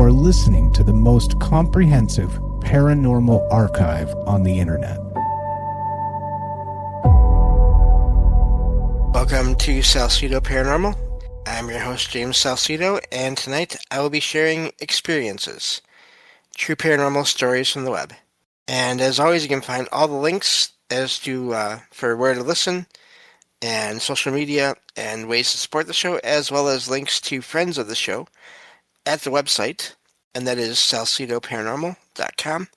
are listening to the most comprehensive paranormal archive on the internet. Welcome to Salsido Paranormal. I'm your host, James Salsido, and tonight I will be sharing experiences, true paranormal stories from the web. And as always, you can find all the links as to for where to listen, and social media, and ways to support the show, as well as links to friends of the show at the website, and that is salsidoparanormal.com.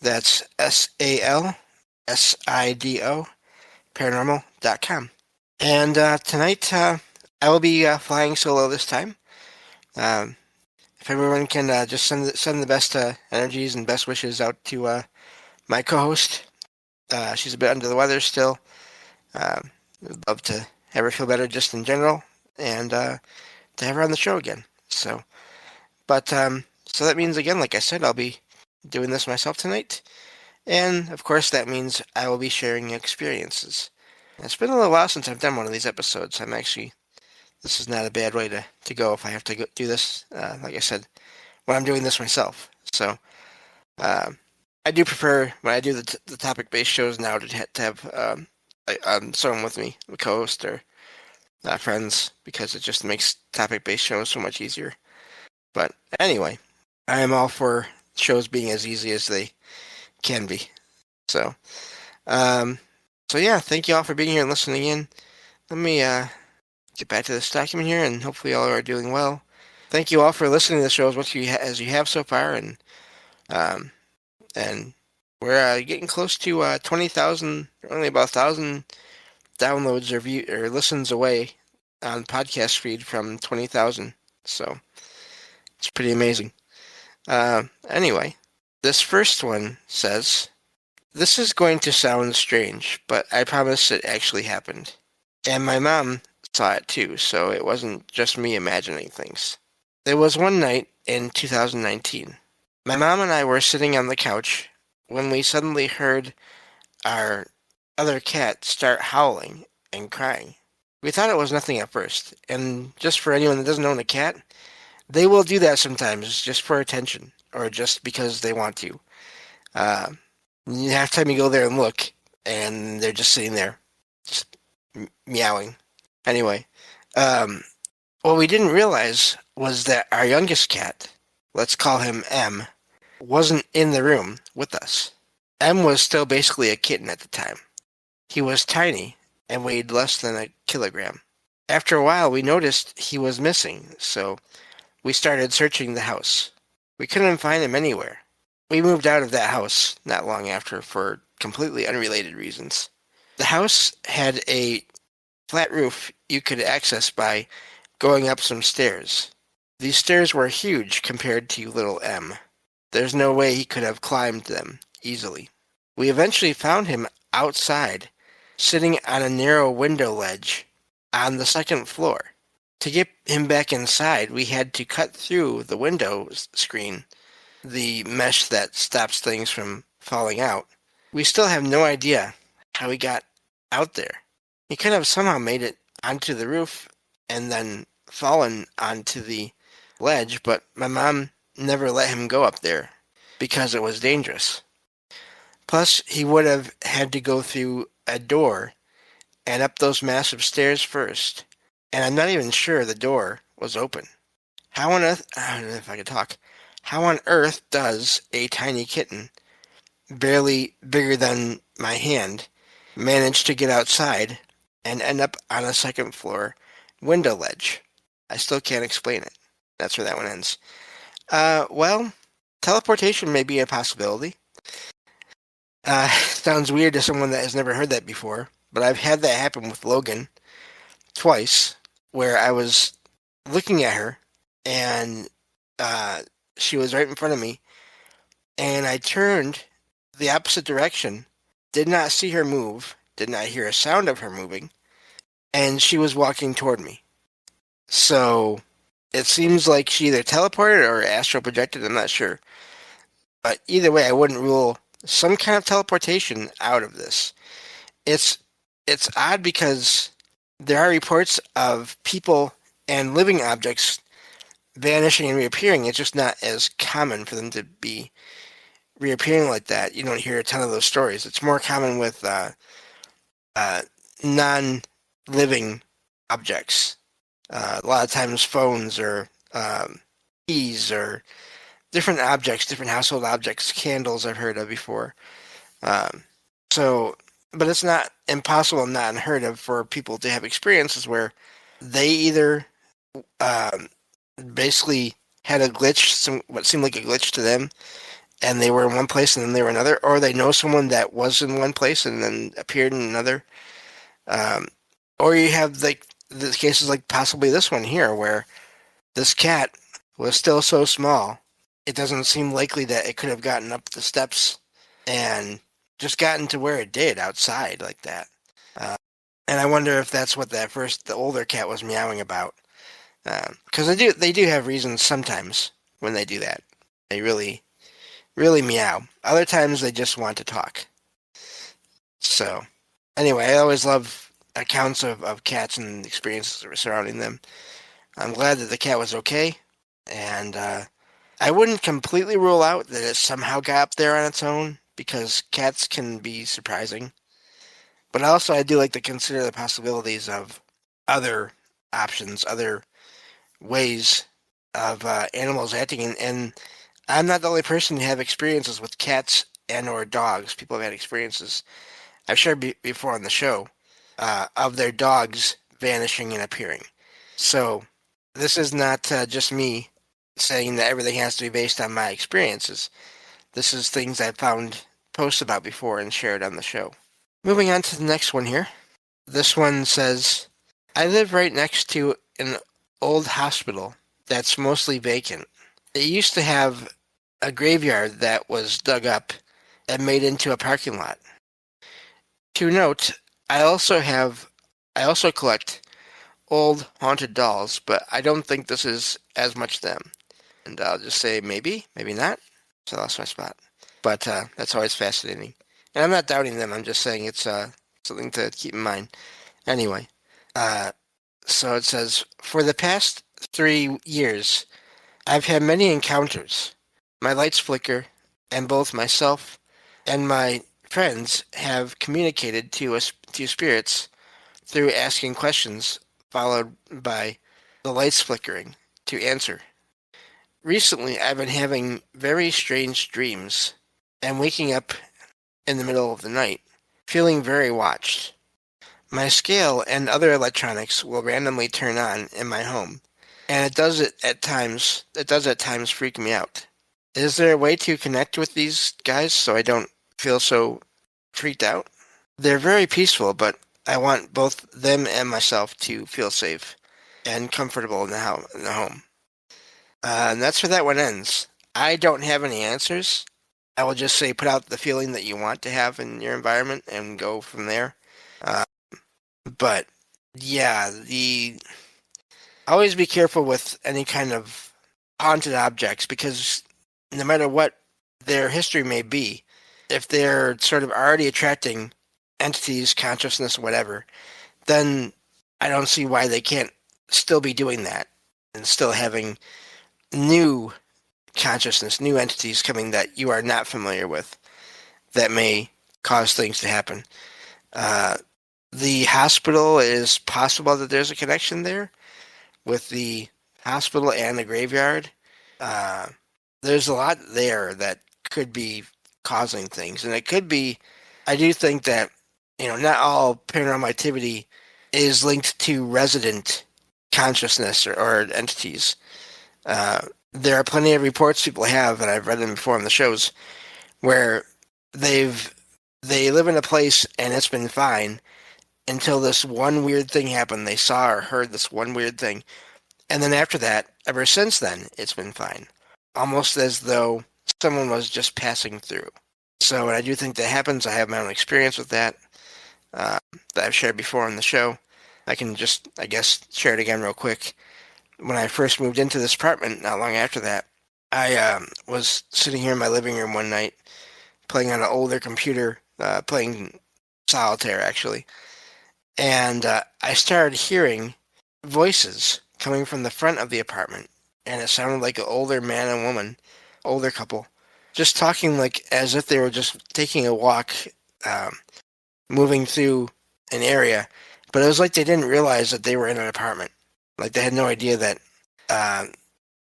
That's SALSIDO paranormal.com. And tonight I will be flying solo this time. If everyone can just send the best energies and best wishes out to my co-host. She's a bit under the weather still. I'd love to have her feel better just in general, and to have her on the show again. So that means, again, like I said, I'll be doing this myself tonight. And, of course, that means I will be sharing experiences. It's been a little while since I've done one of these episodes. This is not a bad way to go if I have to do this, like I said, when I'm doing this myself. So, I do prefer, when I do the topic-based shows now, to have someone with me, a co-host or friends, because it just makes topic-based shows so much easier. But anyway, I am all for shows being as easy as they can be. So yeah, thank you all for being here and listening in. Let me get back to this document here, and hopefully all are doing well. Thank you all for listening to the show as you have so far, and we're getting close to 20,000, only about 1,000 downloads or listens away on podcast feed from 20,000. So it's pretty amazing. Anyway, this first one says, "This is going to sound strange, but I promise it actually happened. And my mom saw it too, so it wasn't just me imagining things. There was one night in 2019. My mom and I were sitting on the couch when we suddenly heard our other cat start howling and crying. We thought it was nothing at first, and just for anyone that doesn't own a cat, they will do that sometimes just for attention, or just because they want to. Half the time you go there and look, and they're just sitting there, just meowing. Anyway, what we didn't realize was that our youngest cat, let's call him M, wasn't in the room with us. M was still basically a kitten at the time. He was tiny and weighed less than a kilogram. After a while, we noticed he was missing, so we started searching the house. We couldn't find him anywhere. We moved out of that house not long after for completely unrelated reasons. The house had a flat roof you could access by going up some stairs. These stairs were huge compared to little M. There's no way he could have climbed them easily. We eventually found him outside, sitting on a narrow window ledge on the second floor. To get him back inside, we had to cut through the window screen, the mesh that stops things from falling out. We still have no idea how he got out there. He could have somehow made it onto the roof and then fallen onto the ledge, but my mom never let him go up there because it was dangerous. Plus, he would have had to go through a door and up those massive stairs first. And I'm not even sure the door was open. How on earth, I don't know if I could talk. How on earth does a tiny kitten, barely bigger than my hand, manage to get outside and end up on a second floor window ledge? I still can't explain it. That's where that one ends. Well, teleportation may be a possibility. Sounds weird to someone that has never heard that before, but I've had that happen with Logan twice, where I was looking at her, and she was right in front of me, and I turned the opposite direction, did not see her move, did not hear a sound of her moving, and she was walking toward me. So it seems like she either teleported or astral projected, I'm not sure. But either way, I wouldn't rule some kind of teleportation out of this. It's odd because there are reports of people and living objects vanishing and reappearing. It's just not as common for them to be reappearing like that. You don't hear a ton of those stories. It's more common with uh, non-living objects. A lot of times phones or keys or different objects, different household objects, candles I've heard of before. Um, so, but it's not impossible, not unheard of for people to have experiences where they either um, basically had a glitch, what seemed like a glitch to them, and they were in one place and then they were another, or they know someone that was in one place and then appeared in another. Um, or you have like the cases like possibly this one here, where this cat was still so small, it doesn't seem likely that it could have gotten up the steps and just gotten to where it did outside like that. Uh, and I wonder if that's what the older cat was meowing about. Because they do have reasons sometimes when they do that. They really, really meow. Other times they just want to talk. So, anyway, I always love accounts of cats and experiences surrounding them. I'm glad that the cat was okay, and I wouldn't completely rule out that it somehow got up there on its own, because cats can be surprising. But also, I do like to consider the possibilities of other options, other ways of animals acting. And I'm not the only person to have experiences with cats and or dogs. People have had experiences I've shared before on the show of their dogs vanishing and appearing. So this is not just me saying that everything has to be based on my experiences. This is things I've found posts about before and shared on the show. Moving on to the next one here. This one says, I live right next to an old hospital that's mostly vacant. It used to have a graveyard that was dug up and made into a parking lot. To note, I also collect old haunted dolls, but I don't think this is as much them. And I'll just say maybe, maybe not. So that's my spot. But that's always fascinating. And I'm not doubting them. I'm just saying it's something to keep in mind. Anyway, uh, so it says, for the past 3 years, I've had many encounters. My lights flicker, and both myself and my friends have communicated to spirits through asking questions, followed by the lights flickering to answer. Recently, I've been having very strange dreams and waking up in the middle of the night, feeling very watched. My scale and other electronics will randomly turn on in my home, and it does at times freak me out. Is there a way to connect with these guys so I don't feel so freaked out? They're very peaceful, but I want both them and myself to feel safe and comfortable in the home. And that's where that one ends. I don't have any answers. I will just say put out the feeling that you want to have in your environment and go from there. Uh, but yeah, the always be careful with any kind of haunted objects, because no matter what their history may be, if they're sort of already attracting entities, consciousness, whatever, then I don't see why they can't still be doing that and still having new consciousness, new entities coming that you are not familiar with that may cause things to happen. Uh, the hospital, is possible that there's a connection there with the hospital and the graveyard. Uh, there's a lot there that could be causing things, and it could be. I do think that not all paranormal activity is linked to resident consciousness or entities. There are plenty of reports people have, and I've read them before on the shows, where they've they live in a place and it's been fine until this one weird thing happened. They saw or heard this one weird thing, and then after that, ever since then, it's been fine, almost as though someone was just passing through. So, and I do think that happens. I have my own experience with that that I've shared before on the show. I can just, I guess, share it again real quick. When I first moved into this apartment, not long after that, I was sitting here in my living room one night, playing on an older computer, playing solitaire actually, and I started hearing voices coming from the front of the apartment, and it sounded like an older man and woman, older couple, just talking like as if they were just taking a walk, um, moving through an area, but it was like they didn't realize that they were in an apartment. Like they had no idea that uh,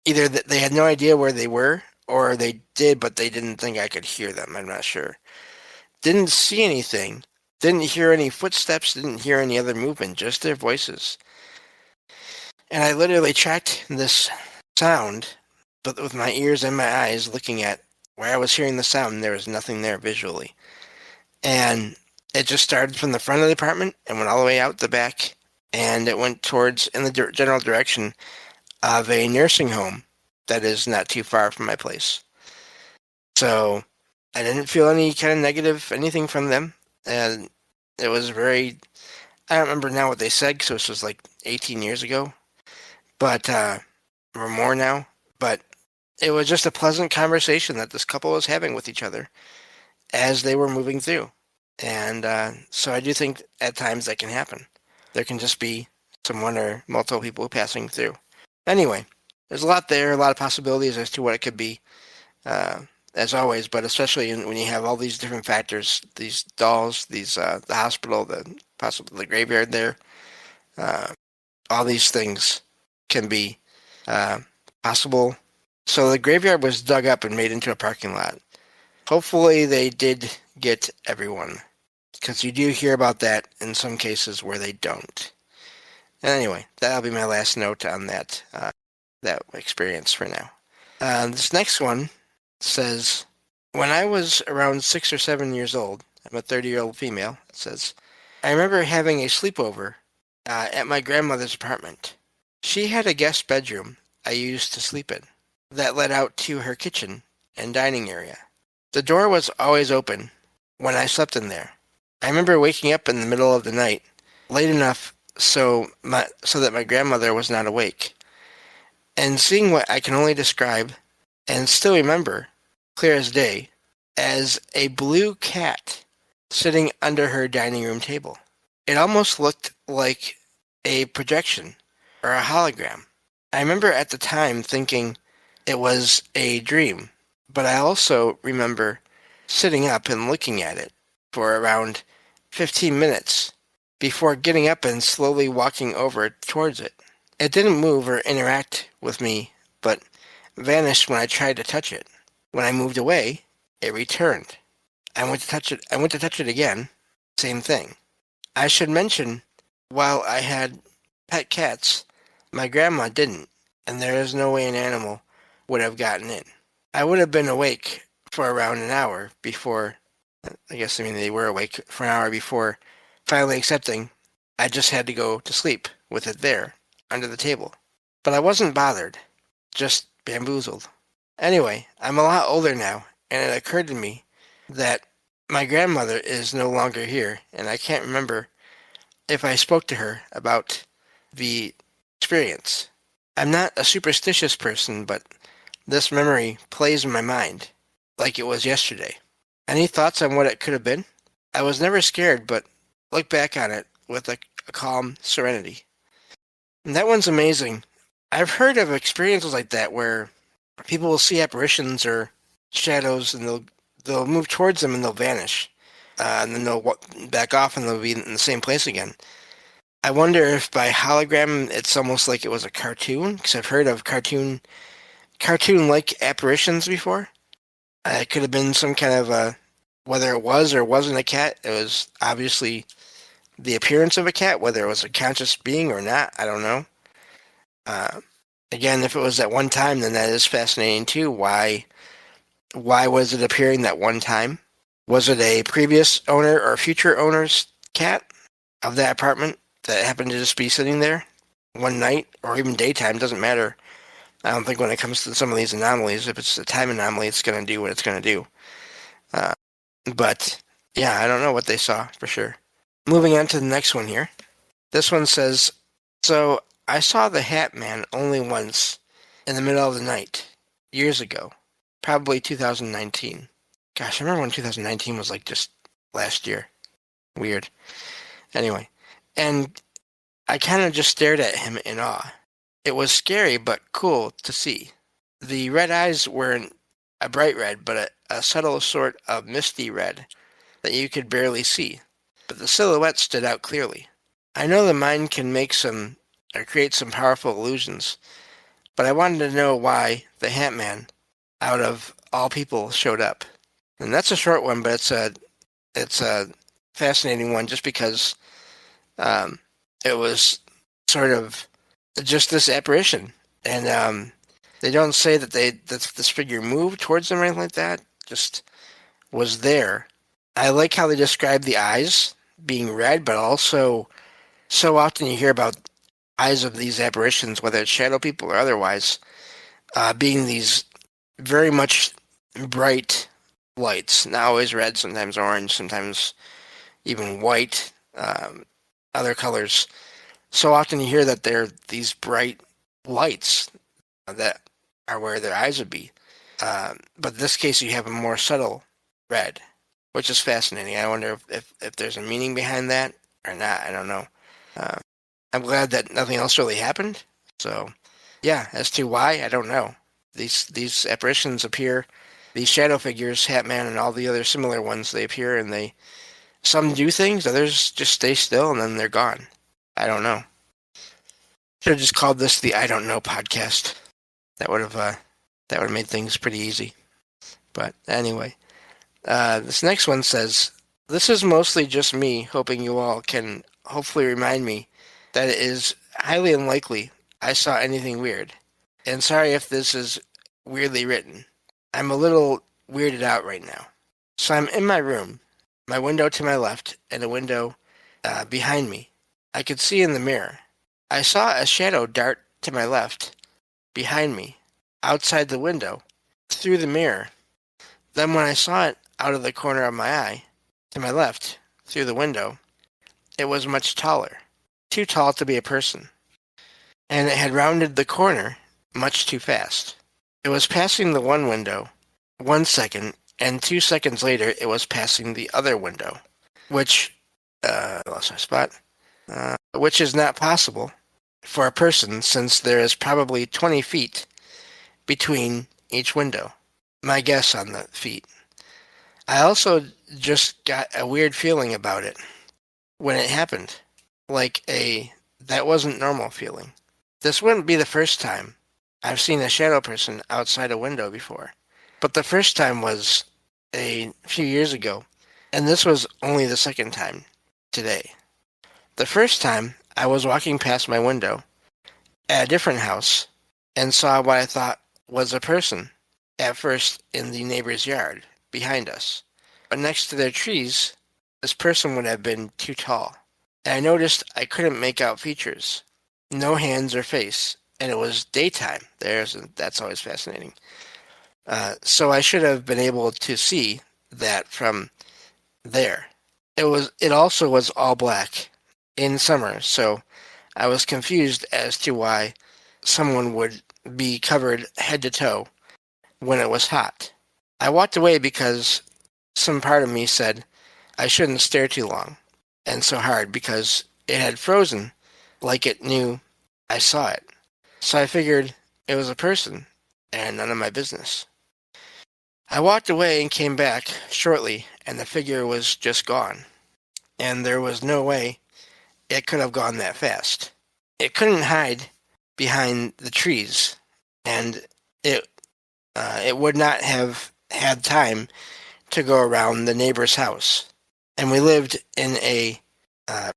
either that they had no idea where they were, or they did, but they didn't think I could hear them. I'm not sure. Didn't see anything. Didn't hear any footsteps. Didn't hear any other movement. Just their voices. And I literally tracked this sound, but with my ears and my eyes looking at where I was hearing the sound, there was nothing there visually. And it just started from the front of the apartment and went all the way out the back, and it went towards in the general direction of a nursing home that is not too far from my place. So I didn't feel any kind of negative anything from them, and it was very. I don't remember now what they said because this was like 18 years ago, but or more now. But it was just a pleasant conversation that this couple was having with each other as they were moving through. And so I do think at times that can happen. There can just be someone or multiple people passing through. Anyway, there's a lot there, a lot of possibilities as to what it could be, as always, but especially when you have all these different factors, these dolls, the hospital, the graveyard there, all these things can be possible. So the graveyard was dug up and made into a parking lot. Hopefully they did get everyone, because you do hear about that in some cases where they don't. And anyway, that'll be my last note on that that experience for now. This next one says, when I was around 6 or 7 years old, I'm a 30-year-old female, it says, I remember having a sleepover at my grandmother's apartment. She had a guest bedroom I used to sleep in that led out to her kitchen and dining area. The door was always open when I slept in there. I remember waking up in the middle of the night, late enough so that my grandmother was not awake, and seeing what I can only describe, and still remember, clear as day, as a blue cat sitting under her dining room table. It almost looked like a projection or a hologram. I remember at the time thinking it was a dream, but I also remember sitting up and looking at it for around 15 minutes before getting up and slowly walking over towards it. It didn't move or interact with me, but vanished when I tried to touch it. When I moved away, it returned. I went to touch it again. Same thing. I should mention, while I had pet cats, my grandma didn't, and there is no way an animal would have gotten in. I would have been awake for around an hour before, they were awake for an hour before finally accepting I just had to go to sleep with it there, under the table. But I wasn't bothered, just bamboozled. Anyway, I'm a lot older now, and it occurred to me that my grandmother is no longer here, and I can't remember if I spoke to her about the experience. I'm not a superstitious person, but this memory plays in my mind like it was yesterday. Any thoughts on what it could have been? I was never scared, but look back on it with a calm serenity. And that one's amazing. I've heard of experiences like that where people will see apparitions or shadows, and they'll move towards them and they'll vanish, and then they'll back off and they'll be in the same place again. I wonder if by hologram it's almost like it was a cartoon, because I've heard of cartoon-like apparitions before. It could have been some kind of whether it was or wasn't a cat, it was obviously the appearance of a cat, whether it was a conscious being or not, I don't know. Again, if it was at one time, then that is fascinating too. Why was it appearing that one time? Was it a previous owner or future owner's cat of that apartment that happened to just be sitting there one night, or even daytime? Doesn't matter. I don't think when it comes to some of these anomalies, if it's a time anomaly, it's going to do what it's going to do. But yeah, I don't know what they saw for sure. Moving on to the next one here. This one says, so I saw the Hat Man only once in the middle of the night, years ago, probably 2019. Gosh, I remember when 2019 was like just last year. Weird. Anyway, and I kind of just stared at him in awe. It was scary but cool to see. The red eyes weren't a bright red, but a subtle sort of misty red that you could barely see. But the silhouette stood out clearly. I know the mind can make some or create some powerful illusions, but I wanted to know why the Hat Man, out of all people, showed up. And that's a short one, but it's a fascinating one just because um, it was sort of just this apparition, and they don't say that this figure moved towards them or anything like that. Just was there. I like how they describe the eyes being red, but also so often you hear about eyes of these apparitions, whether it's shadow people or otherwise, being these very much bright lights. Not always red, sometimes orange, sometimes even white, other colors. So often you hear that they're these bright lights that are where their eyes would be. But in this case, you have a more subtle red, which is fascinating. I wonder if there's a meaning behind that or not. I don't know. Uh, I'm glad that nothing else really happened. So, yeah, as to why, I don't know. These apparitions appear, these shadow figures, Hat Man and all the other similar ones, they appear and they some do things, others just stay still and then they're gone. I don't know. Should have just called this the I don't know podcast. That would have made things pretty easy. But anyway, this next one says, "This is mostly just me hoping you all can hopefully remind me that it is highly unlikely I saw anything weird. And sorry if this is weirdly written. I'm a little weirded out right now. So I'm in my room, my window to my left, and a window behind me. I could see in the mirror. I saw a shadow dart to my left, behind me, outside the window, through the mirror. Then when I saw it out of the corner of my eye, to my left, through the window, it was much taller, too tall to be a person, and it had rounded the corner much too fast. It was passing the one window 1 second, and 2 seconds later it was passing the other window, which, I lost my spot, which is not possible for a person since there is probably 20 feet between each window. My guess on the feet. I also just got a weird feeling about it when it happened, like that wasn't normal feeling. This wouldn't be the first time I've seen a shadow person outside a window before, but the first time was a few years ago, and this was only the second time today. The first time I was walking past my window at a different house and saw what I thought was a person at first in the neighbor's yard behind us. But next to their trees, this person would have been too tall. And I noticed I couldn't make out features. No hands or face. And it was daytime. That's always fascinating. So I should have been able to see that from there. It also was all black in summer, so I was confused as to why someone would be covered head to toe when it was hot. I walked away because some part of me said I shouldn't stare too long and so hard because it had frozen like it knew I saw it. So I figured it was a person and none of my business. I walked away and came back shortly and the figure was just gone. And there was no way it could have gone that fast. It couldn't hide behind the trees, and it would not have had time to go around the neighbor's house. And we lived in a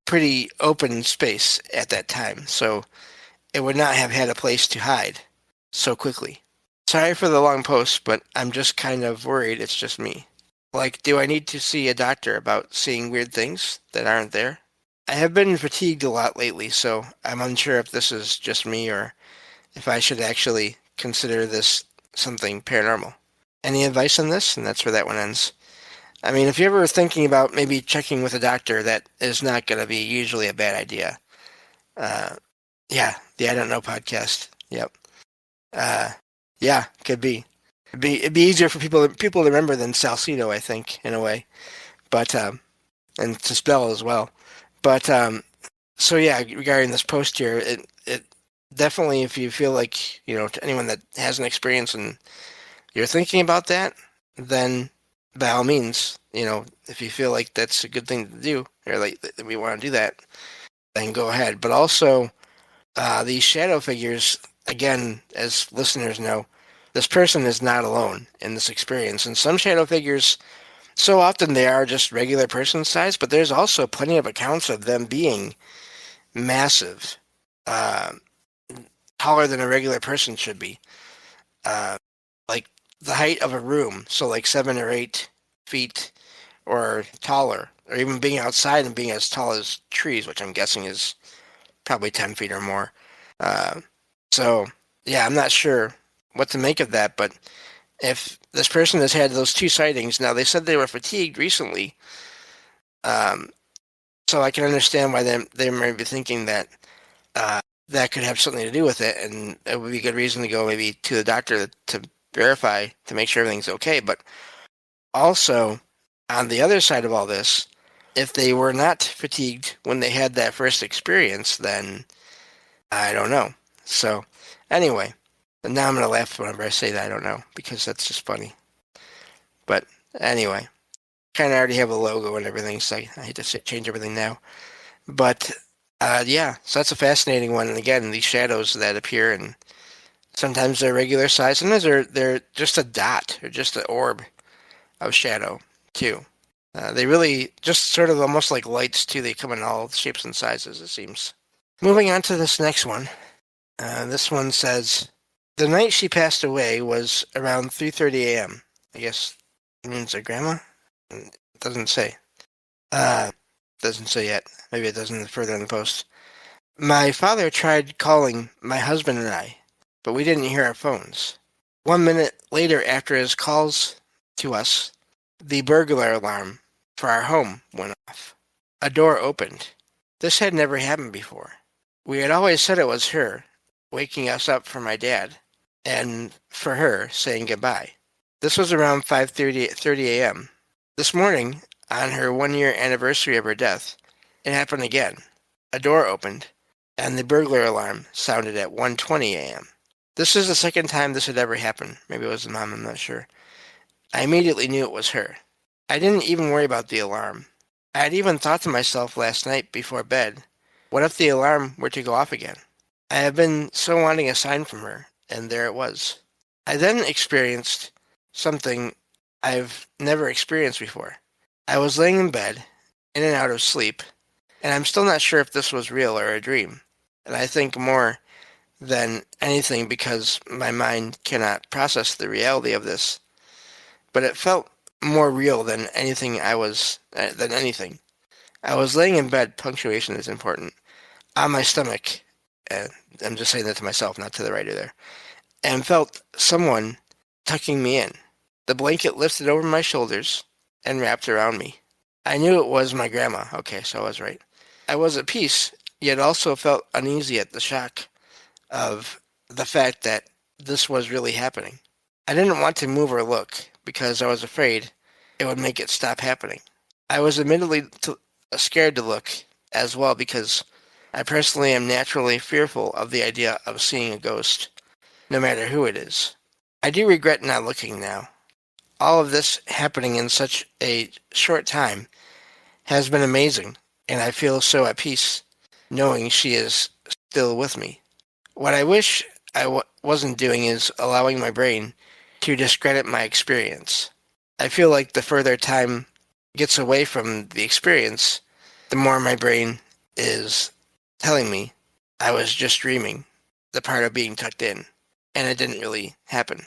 pretty open space at that time, so it would not have had a place to hide so quickly. Sorry for the long post, but I'm just kind of worried it's just me. Like, do I need to see a doctor about seeing weird things that aren't there? I have been fatigued a lot lately, so I'm unsure if this is just me or if I should actually consider this something paranormal. Any advice on this? And that's where that one ends. I mean, if you're ever thinking about maybe checking with a doctor, that is not going to be usually a bad idea. Yeah, the I Don't Know podcast. Yep. Yeah, could be. It'd be easier for people to remember than Salsido, I think, in a way. But and to spell as well. But so yeah, regarding this post here, it definitely if you feel like, to anyone that has an experience and you're thinking about that, then by all means, if you feel like that's a good thing to do, or like that we want to do that, then go ahead. But also, these shadow figures, again, as listeners know, this person is not alone in this experience. And some shadow figures, so often they are just regular person size, but there's also plenty of accounts of them being massive, uh, taller than a regular person should be. Uh, like the height of a room, so like 7 or 8 feet or taller, or even being outside and being as tall as trees, which I'm guessing is probably 10 feet or more. Uh, so, yeah, I'm not sure what to make of that, but if this person has had those 2 sightings, now they said they were fatigued recently, um, so I can understand why they might be thinking that that could have something to do with it, and it would be a good reason to go maybe to the doctor to verify to make sure everything's okay. But also, on the other side of all this, if they were not fatigued when they had that first experience, then I don't know. So, anyway, and now I'm going to laugh whenever I say that I don't know, because that's just funny. But anyway, kind of already have a logo and everything, so I hate to change everything now. But yeah, so that's a fascinating one. And again, these shadows that appear, and sometimes they're regular size, sometimes they're just a dot or just an orb of shadow too. They really just sort of almost like lights too. They come in all shapes and sizes, it seems. Moving on to this next one. This one says, the night she passed away was around 3:30 a.m. I guess it means her grandma? It doesn't say. Uh, doesn't say yet. Maybe it doesn't further in the post. My father tried calling my husband and I, but we didn't hear our phones. 1 minute later after his calls to us, the burglar alarm for our home went off. A door opened. This had never happened before. We had always said it was her, waking us up for my dad, and for her saying goodbye. This was around 5:30 a.m. This morning, on her 1 year anniversary of her death, it happened again. A door opened, and the burglar alarm sounded at 1:20 a.m. This is the second time this had ever happened. Maybe it was the mom, I'm not sure. I immediately knew it was her. I didn't even worry about the alarm. I had even thought to myself last night before bed, what if the alarm were to go off again? I have been so wanting a sign from her, and there it was. I then experienced something I've never experienced before. I was laying in bed, in and out of sleep, and I'm still not sure if this was real or a dream. And I think more than anything because my mind cannot process the reality of this. But it felt more real than anything. I was laying in bed, punctuation is important, on my stomach, and I'm just saying that to myself, not to the writer there, and felt someone tucking me in. The blanket lifted over my shoulders and wrapped around me. I knew it was my grandma. Okay, so I was right. I was at peace, yet also felt uneasy at the shock of the fact that this was really happening. I didn't want to move or look because I was afraid it would make it stop happening. I was admittedly scared to look as well because I personally am naturally fearful of the idea of seeing a ghost, no matter who it is. I do regret not looking now. All of this happening in such a short time has been amazing, and I feel so at peace knowing she is still with me. What I wish I wasn't doing is allowing my brain to discredit my experience. I feel like the further time gets away from the experience, the more my brain is telling me I was just dreaming, the part of being tucked in, and it didn't really happen.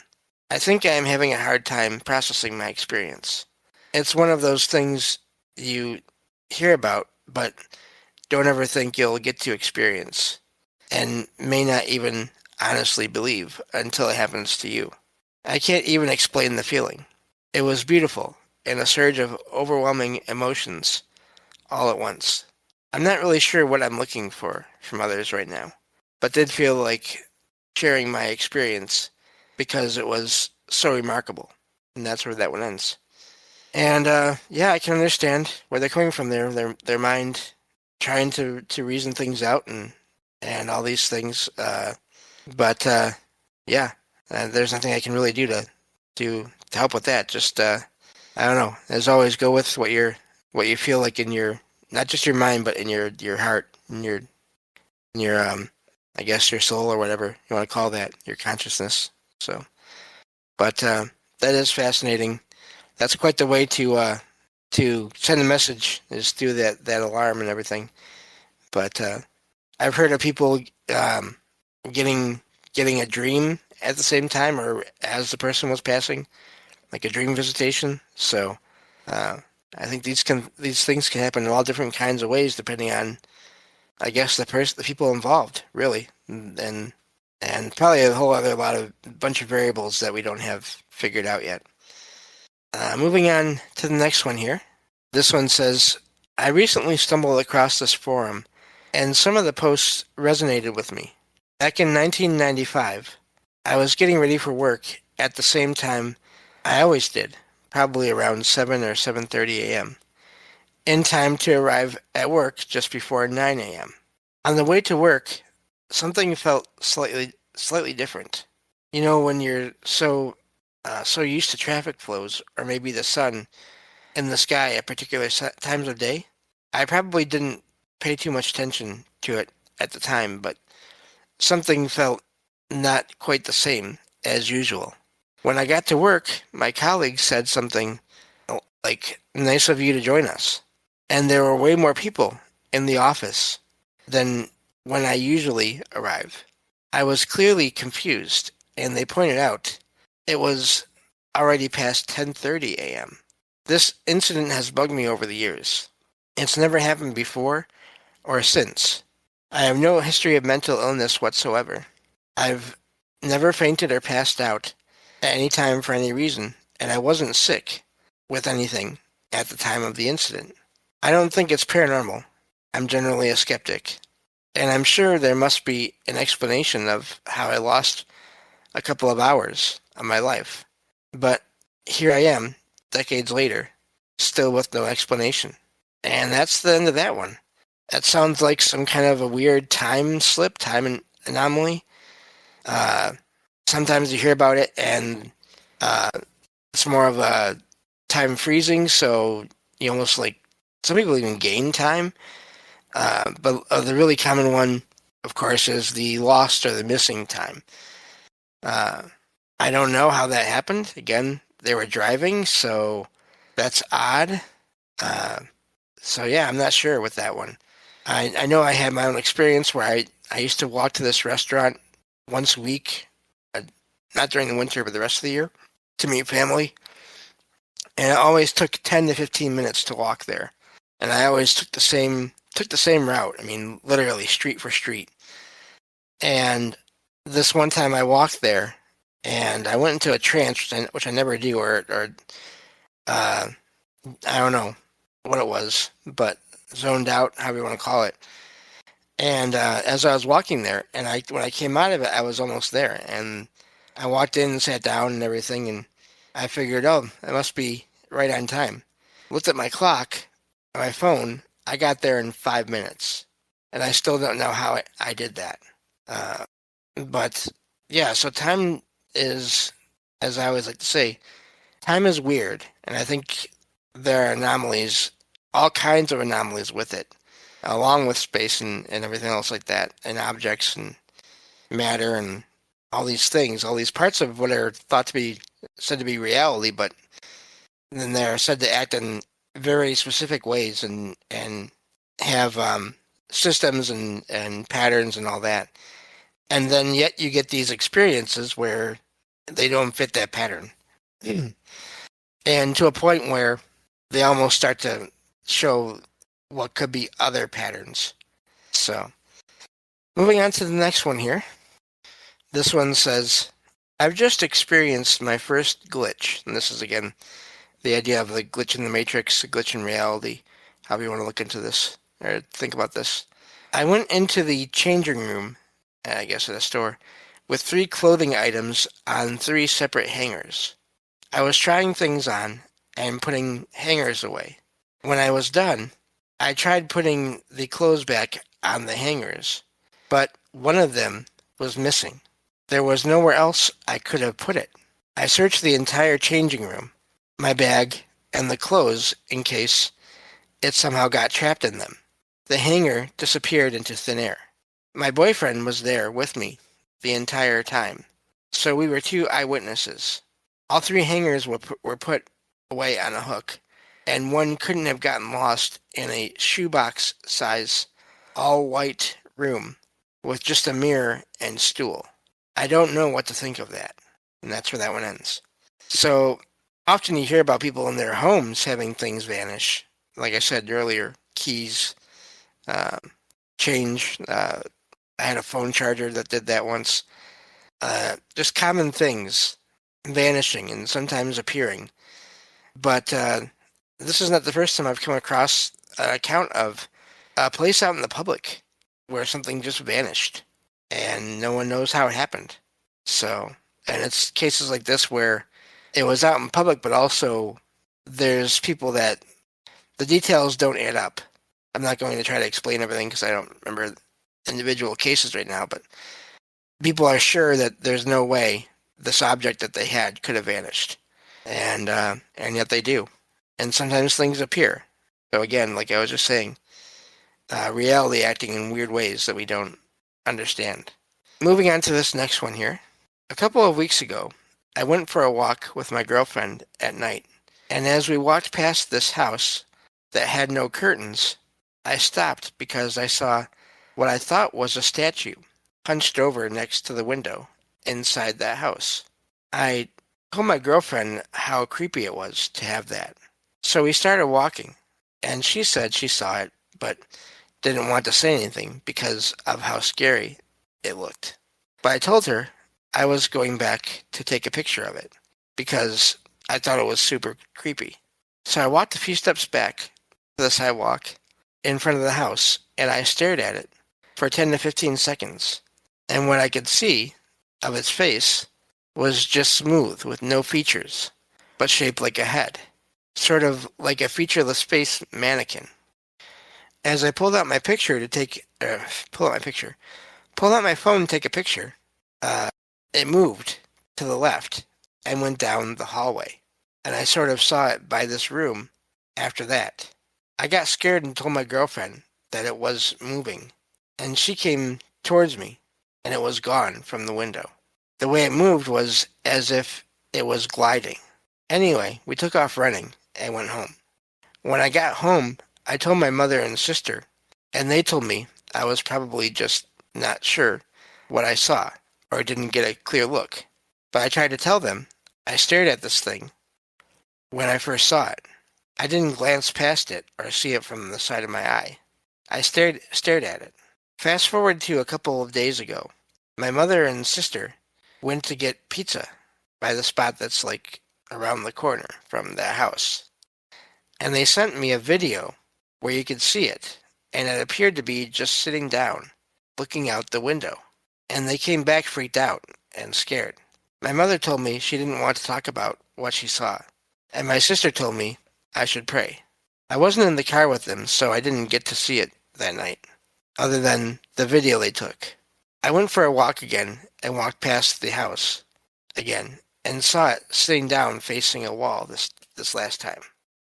I think I am having a hard time processing my experience. It's one of those things you hear about, but don't ever think you'll get to experience, and may not even honestly believe until it happens to you. I can't even explain the feeling. It was beautiful, and a surge of overwhelming emotions all at once. I'm not really sure what I'm looking for from others right now, but did feel like sharing my experience because it was so remarkable. And that's where that one ends. And yeah, I can understand where they're coming from there. Their mind trying to reason things out and and all these things. But yeah, there's nothing I can really do to help with that. Just I don't know. As always, go with what you feel like in your, not just your mind, but in your heart, in your I guess your soul or whatever you want to call that, your consciousness. So, but that is fascinating. That's quite the way to send a message, is through that alarm and everything. But I've heard of people um, getting getting a dream at the same time, or as the person was passing, like a dream visitation. So uh, I think these things can happen in all different kinds of ways, depending on, I guess, the people involved, really, and probably a whole other bunch of variables that we don't have figured out yet. Moving on to the next one here. This one says, I recently stumbled across this forum, and some of the posts resonated with me. Back in 1995, I was getting ready for work at the same time I always did, probably around 7 or 7:30 a.m., in time to arrive at work just before 9 a.m. On the way to work, something felt slightly different. You know, when you're so used to traffic flows, or maybe the sun in the sky at particular times of day. I probably didn't pay too much attention to it at the time, but something felt not quite the same as usual. When I got to work, my colleagues said something like, nice of you to join us. And there were way more people in the office than when I usually arrive. I was clearly confused, and they pointed out it was already past 10:30 a.m. This incident has bugged me over the years. It's never happened before or since. I have no history of mental illness whatsoever. I've never fainted or passed out at any time for any reason, and I wasn't sick with anything at the time of the incident. I don't think it's paranormal. I'm generally a skeptic, and I'm sure there must be an explanation of how I lost a couple of hours of my life. But here I am, decades later, still with no explanation. And that's the end of that one. That sounds like some kind of a weird time slip, anomaly. Uh, Sometimes you hear about it, and it's more of a time freezing, so you almost like, some people even gain time. But the really common one, of course, is the lost or the missing time. I don't know how that happened. Again, they were driving, so that's odd. Uh, so yeah, I'm not sure with that one. I know I had my own experience where I used to walk to this restaurant once a week, not during the winter, but the rest of the year, to meet family. And it always took 10 to 15 minutes to walk there. And I always took the same route. I mean, literally street for street. And this one time I walked there, and I went into a trance, which I never do, or I don't know what it was, but zoned out, however you want to call it. And as I was walking there, and when I came out of it, I was almost there. And I walked in and sat down and everything, and I figured, oh, it must be right on time. Looked at my clock, on my phone, I got there in 5 minutes. And I still don't know how I did that. But yeah, so time is, as I always like to say, time is weird. And I think there are anomalies, all kinds of anomalies with it, along with space and everything else like that, and objects and matter and all these things, all these parts of what are said to be reality, but then they're said to act in very specific ways and have systems and patterns and all that. And then yet you get these experiences where they don't fit that pattern. And to a point where they almost start to show what could be other patterns. So, moving on to the next one here. This one says, I've just experienced my first glitch. And this is, again, the idea of the glitch in the matrix, the glitch in reality, however you want to look into this, or think about this. I went into the changing room, I guess at a store, with 3 clothing items on 3 separate hangers. I was trying things on and putting hangers away. When I was done, I tried putting the clothes back on the hangers, but one of them was missing. There was nowhere else I could have put it. I searched the entire changing room, my bag, and the clothes in case it somehow got trapped in them. The hanger disappeared into thin air. My boyfriend was there with me the entire time, so we were two eyewitnesses. All three hangers were put away on a hook, and one couldn't have gotten lost in a shoebox size, all white room with just a mirror and stool. I don't know what to think of that. And that's where that one ends. So often you hear about people in their homes having things vanish. Like I said earlier, keys, change. I had a phone charger that did that once. Just common things vanishing and sometimes appearing. But this is not the first time I've come across an account of a place out in the public where something just vanished and no one knows how it happened. So, and it's cases like this where it was out in public, but also there's people that the details don't add up. I'm not going to try to explain everything because I don't remember individual cases right now, but people are sure that there's no way this object that they had could have vanished. And yet they do. And sometimes things appear. So again, like I was just saying, reality acting in weird ways that we don't understand. Moving on to this next one here. A couple of weeks ago, I went for a walk with my girlfriend at night, and as we walked past this house that had no curtains, I stopped because I saw what I thought was a statue hunched over next to the window inside that house. I told my girlfriend how creepy it was to have that. So we started walking, and she said she saw it, but didn't want to say anything because of how scary it looked. But I told her I was going back to take a picture of it because I thought it was super creepy. So I walked a few steps back to the sidewalk in front of the house, and I stared at it for 10 to 15 seconds. And what I could see of its face was just smooth with no features, but shaped like a head, sort of like a featureless face mannequin. As I pulled out my picture to take, pulled out my phone to take a picture, it moved to the left and went down the hallway. And I sort of saw it by this room after that. I got scared and told my girlfriend that it was moving, and she came towards me, and it was gone from the window. The way it moved was as if it was gliding. Anyway, we took off running and went home. When I got home, I told my mother and sister, and they told me I was probably just not sure what I saw, or didn't get a clear look. But I tried to tell them I stared at this thing when I first saw it. I didn't glance past it or see it from the side of my eye. I stared at it. Fast forward to a couple of days ago. My mother and sister went to get pizza by the spot that's like around the corner from the house. And they sent me a video where you could see it, and it appeared to be just sitting down, looking out the window. And they came back freaked out and scared. My mother told me she didn't want to talk about what she saw, and my sister told me I should pray. I wasn't in the car with them, so I didn't get to see it that night, other than the video they took. I went for a walk again and walked past the house again and saw it sitting down facing a wall this last time.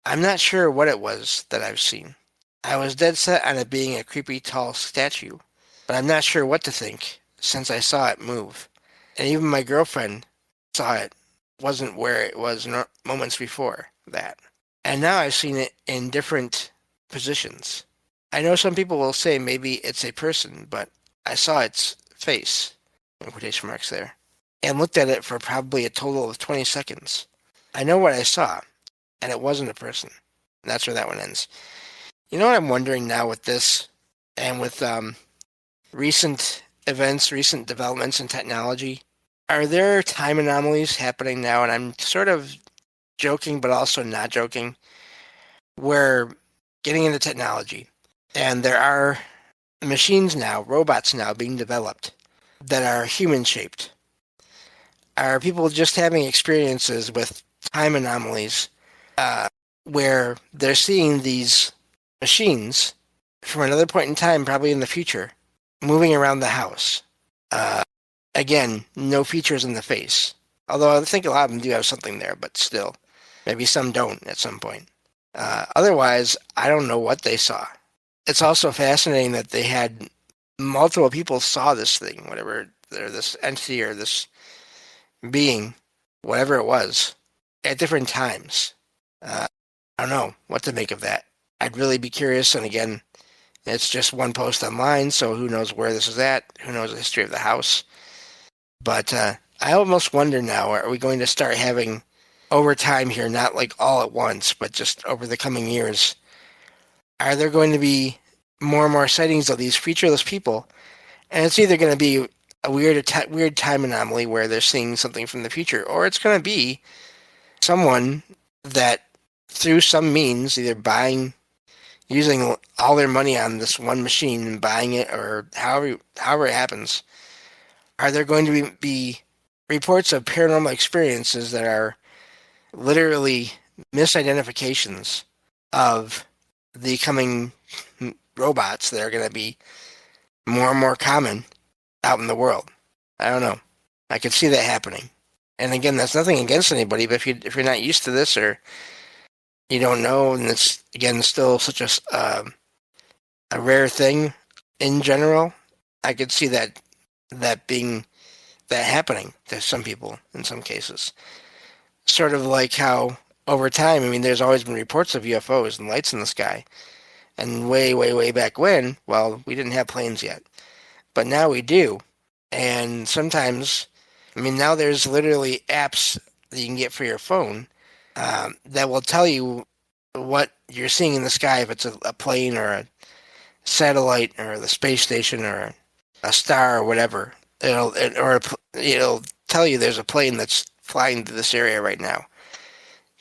I'm not sure what it was that I've seen. I was dead set on it being a creepy tall statue, but I'm not sure what to think since I saw it move. And even my girlfriend saw it wasn't where it was moments before that. And now I've seen it in different positions. I know some people will say maybe it's a person, but I saw its face, in quotation marks there, and looked at it for probably a total of 20 seconds. I know what I saw, and it wasn't a person. And that's where that one ends. You know what I'm wondering now with this, and with recent events, recent developments in technology? Are there time anomalies happening now? And I'm sort of joking, but also not joking. We're getting into technology, and there are machines now, robots now being developed that are human-shaped. Are people just having experiences with time anomalies where they're seeing these machines from another point in time, probably in the future, moving around the house. Uh, Again, no features in the face. Although I think a lot of them do have something there, but still. Maybe some don't at some point. Otherwise, I don't know what they saw. It's also fascinating that they had multiple people saw this thing, whatever, or this entity or this being, whatever it was, at different times. I don't know what to make of that. I'd really be curious, and again, it's just one post online, so who knows where this is at? Who knows the history of the house? But I almost wonder now, are we going to start having over time here, not like all at once, but just over the coming years, are there going to be more and more sightings of these featureless people? And it's either going to be a weird time anomaly where they're seeing something from the future, or it's going to be someone that, through some means, either using all their money on this one machine and buying it, or however it happens, are there going to be reports of paranormal experiences that are literally misidentifications of the coming robots that are going to be more and more common out in the world? I don't know. I could see that happening. And again, that's nothing against anybody, but if you're not used to this, or you don't know, and it's again still such a rare thing in general, I could see that happening to some people in some cases. Sort of like how over time, I mean, there's always been reports of UFOs and lights in the sky, and way back when, well, we didn't have planes yet, but now we do, and sometimes, I mean, now there's literally apps that you can get for your phone that will tell you what you're seeing in the sky, if it's a plane or a satellite or the space station or a star or whatever. It'll tell you there's a plane that's flying to this area right now,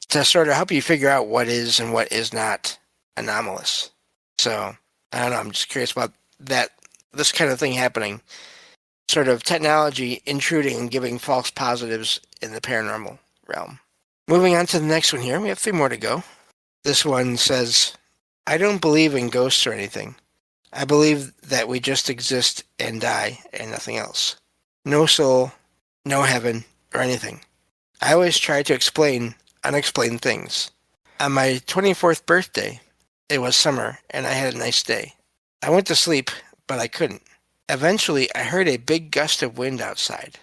to sort of help you figure out what is and what is not anomalous. So I don't know. I'm just curious about this kind of thing happening. Sort of technology intruding and giving false positives in the paranormal realm. Moving on to the next one here. We have 3 more to go. This one says, I don't believe in ghosts or anything. I believe that we just exist and die and nothing else. No soul, no heaven, or anything. I always try to explain unexplained things. On my 24th birthday, it was summer and I had a nice day. I went to sleep, but I couldn't. Eventually, I heard a big gust of wind outside.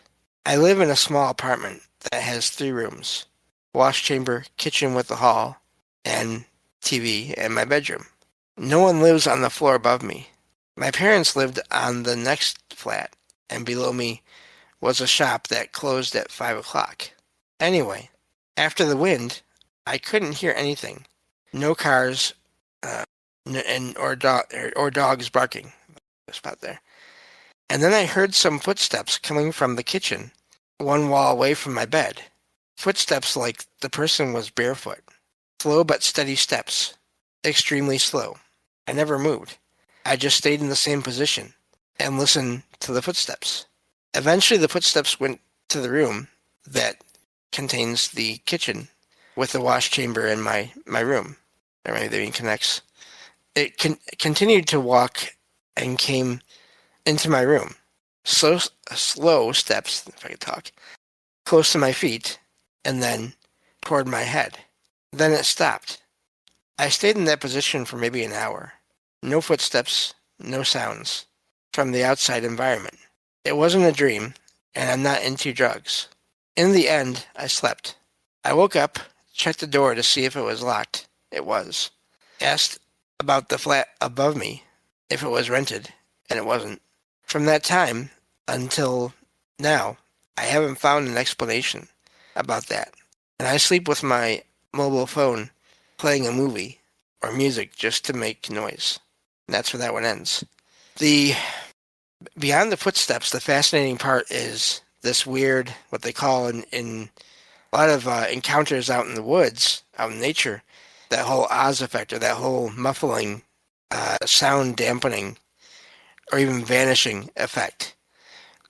I live in a small apartment that has 3 rooms: wash chamber, kitchen with a hall, and TV, and my bedroom. No one lives on the floor above me. My parents lived on the next flat, and below me was a shop that closed at 5 o'clock. Anyway, after the wind, I couldn't hear anything. No cars, or dogs barking. Spot there. And then I heard some footsteps coming from the kitchen, one wall away from my bed. Footsteps like the person was barefoot. Slow but steady steps. Extremely slow. I never moved. I just stayed in the same position and listened to the footsteps. Eventually the footsteps went to the room that contains the kitchen with the wash chamber in my room. Or maybe they connects. It continued to walk and came into my room. Slow steps, if I could talk, close to my feet, and then toward my head. Then it stopped. I stayed in that position for maybe an hour. No footsteps, no sounds from the outside environment. It wasn't a dream, and I'm not into drugs. In the end, I slept. I woke up, checked the door to see if it was locked. It was. Asked about the flat above me, if it was rented, and it wasn't. From that time until now, I haven't found an explanation about that. And I sleep with my mobile phone playing a movie or music just to make noise. And that's where that one ends. Beyond the footsteps, the fascinating part is this weird, what they call in a lot of encounters out in the woods, out in nature, that whole Oz effect, or that whole muffling, sound dampening, or even vanishing effect.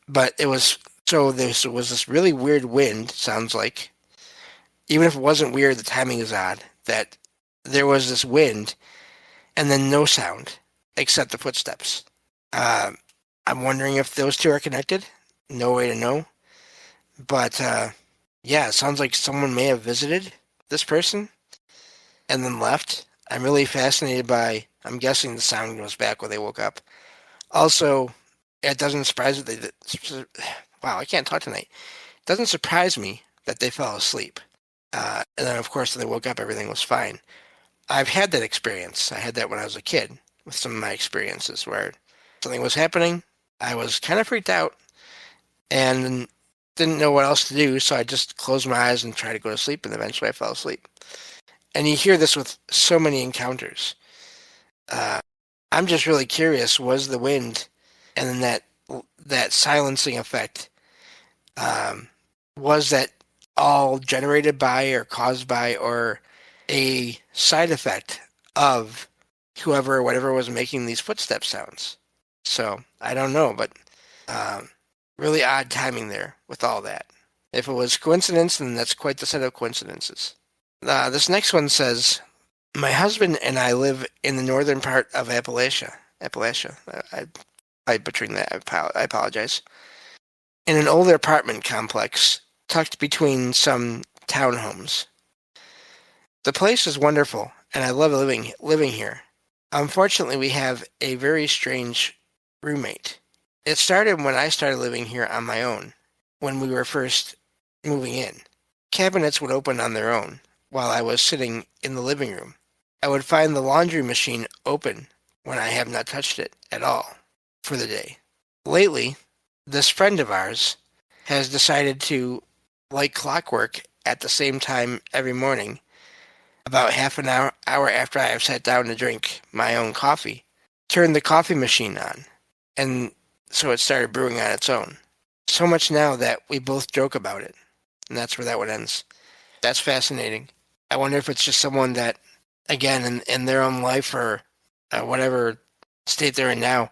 But there was this really weird wind, sounds like. Even if it wasn't weird, the timing is odd, that there was this wind and then no sound except the footsteps. I'm wondering if those two are connected. No way to know. But yeah, it sounds like someone may have visited this person and then left. I'm really fascinated by, I'm guessing the sound goes back when they woke up. Also, it doesn't surprise me wow, I can't talk tonight. It doesn't surprise me that they fell asleep. And then, of course, when they woke up, everything was fine. I've had that experience. I had that when I was a kid with some of my experiences where something was happening. I was kind of freaked out and didn't know what else to do, so I just closed my eyes and tried to go to sleep, and eventually I fell asleep. And you hear this with so many encounters. Uh, I'm just really curious, was the wind and then that silencing effect, um, was that all generated by or caused by or a side effect of whoever or whatever was making these footstep sounds? So I don't know, but um, really odd timing there with all that. If it was coincidence, then that's quite the set of coincidences. This next one says, my husband and I live in the northern part of Appalachia. Appalachia. I butchering that. I apologize. In an older apartment complex tucked between some townhomes. The place is wonderful, and I love living here. Unfortunately, we have a very strange roommate. It started when I started living here on my own, when we were first moving in. Cabinets would open on their own while I was sitting in the living room. I would find the laundry machine open when I have not touched it at all for the day. Lately, this friend of ours has decided to, like clockwork, at the same time every morning, about half an hour after I have sat down to drink my own coffee, turn the coffee machine on, and so it started brewing on its own. So much now that we both joke about it, and that's where that one ends. That's fascinating. I wonder if it's just someone that, again, in their own life or whatever state they're in now,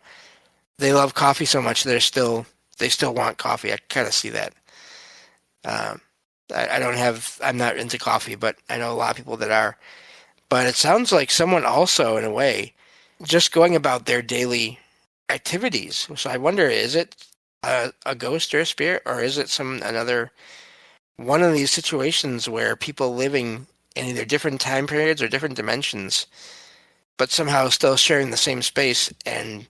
they love coffee so much they still want coffee. I kind of see that. Um, I'm not into coffee, but I know a lot of people that are. But it sounds like someone also, in a way, just going about their daily activities. So I wonder, is it a ghost or a spirit, or is it another one of these situations where people living in either different time periods or different dimensions, but somehow still sharing the same space and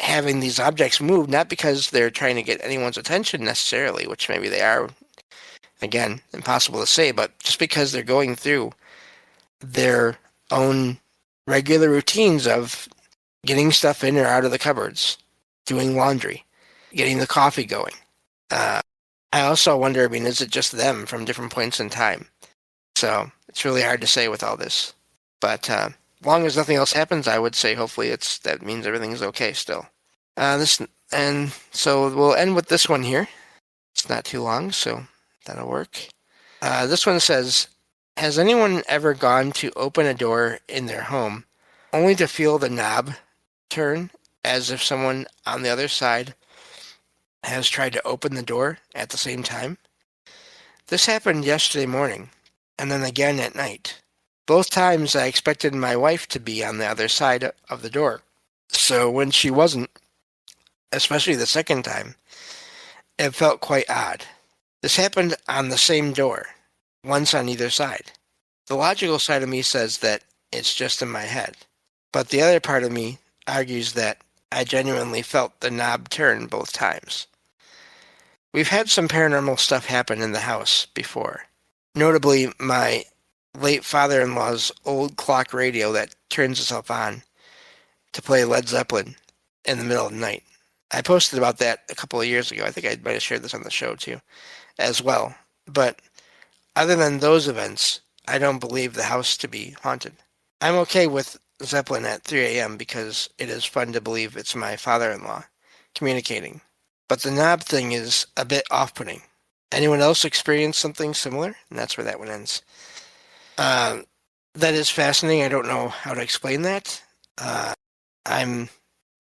having these objects move, not because they're trying to get anyone's attention necessarily, which maybe they are, again, impossible to say, but just because they're going through their own regular routines of getting stuff in or out of the cupboards, doing laundry, getting the coffee going. I also wonder, I mean, is it just them from different points in time? So it's really hard to say with all this. But as long as nothing else happens, I would say hopefully that means everything's okay still. So we'll end with this one here. It's not too long, so that'll work. This one says, has anyone ever gone to open a door in their home only to feel the knob turn as if someone on the other side has tried to open the door at the same time? This happened yesterday morning, and then again at night. Both times I expected my wife to be on the other side of the door. So when she wasn't, especially the second time, it felt quite odd. This happened on the same door, once on either side. The logical side of me says that it's just in my head, but the other part of me argues that I genuinely felt the knob turn both times. We've had some paranormal stuff happen in the house before, notably my late father-in-law's old clock radio that turns itself on to play Led Zeppelin in the middle of the night. I posted about that a couple of years ago. I think I might have shared this on the show too, as well. But other than those events, I don't believe the house to be haunted. I'm okay with Zeppelin at 3 a.m. because it is fun to believe it's my father-in-law communicating. But the knob thing is a bit off-putting. Anyone else experience something similar? And that's where that one ends. That is fascinating. I don't know how to explain that. I'm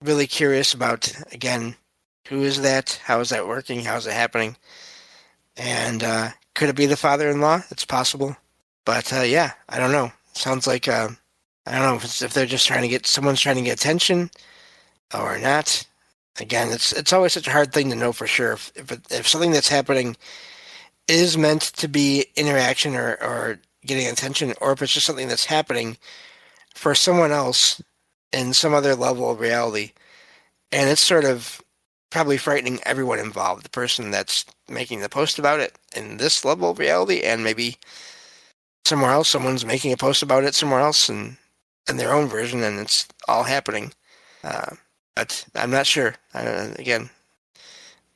really curious about, again, who is that? How is that working? How is it happening? And could it be the father-in-law? It's possible. But yeah, I don't know. Sounds like, I don't know if they're just someone's trying to get attention or not. again, it's always such a hard thing to know for sure if something that's happening is meant to be interaction or getting attention, or if it's just something that's happening for someone else in some other level of reality. And it's sort of probably frightening everyone involved, the person that's making the post about it in this level of reality, and maybe somewhere else, someone's making a post about it somewhere else and their own version, and it's all happening. Uh, but I'm not sure. Again,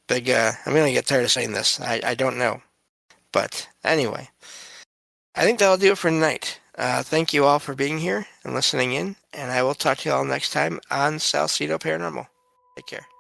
I'm going to get tired of saying this. I don't know. But anyway, I think that'll do it for tonight. Thank you all for being here and listening in, and I will talk to you all next time on Salsido Paranormal. Take care.